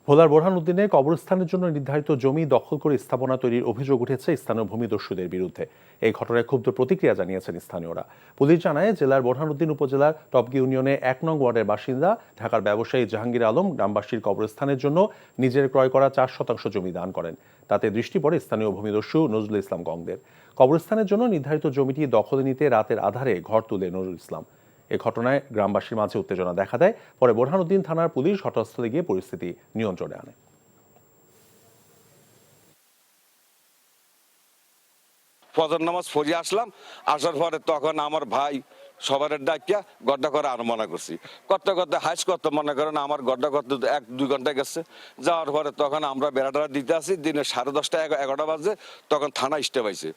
ভোলার বোরহানউদ্দিনে কবরস্থানের জন্য নির্ধারিত জমি দখল করে স্থাপনা তৈরির অভিযোগ উঠেছে স্থানীয় ভূমিদস্যুদের বিরুদ্ধে। এই ঘটনায় ক্ষুব্ধ প্রতিক্রিয়া জানিয়েছেন স্থানীয়রা। পুলিশ জানায়, জেলার বোরহানউদ্দিন উপজেলার টপকি ইউনিয়নে ১ নং ওয়ার্ডের বাসিন্দা ঢাকার ব্যবসায়ী জাহাঙ্গীর আলম গ্রামবাসীর কবরস্থানের জন্য নিজের ক্রয় করা ৪% জমি দান করেন। তাতে দৃষ্টি পড়ে স্থানীয় ভূমিদস্যু নজরুল ইসলাম গংদের। কবরস্থানের জন্য নির্ধারিত জমিটি দখলে নিতে রাতের আধারে ঘর তুলে নজরুল ইসলাম। এ ঘটনায় গ্রামবাসীর মাঝে উত্তেজনা দেখা দেয়। পরে বোরহানউদ্দিন থানার পুলিশ ঘটনাস্থলে গিয়ে পরিস্থিতি নিয়ন্ত্রণে আনে। ফজর নামাজ পড়ে আসলাম, আসার পরে তখন আমার ভাই সবার ডাকিয়া গড্ডা করে আর মনে করছি করতে করতে হাইস করতে মনে করেন আমার গড্ডা করতে ১-২ ঘন্টা গেছে। যাওয়ার পরে তখন আমরা বেড়াটা দিতে আসি দিনে 10:30 11টা বাজে, তখন থানা স্টেপ আইছে।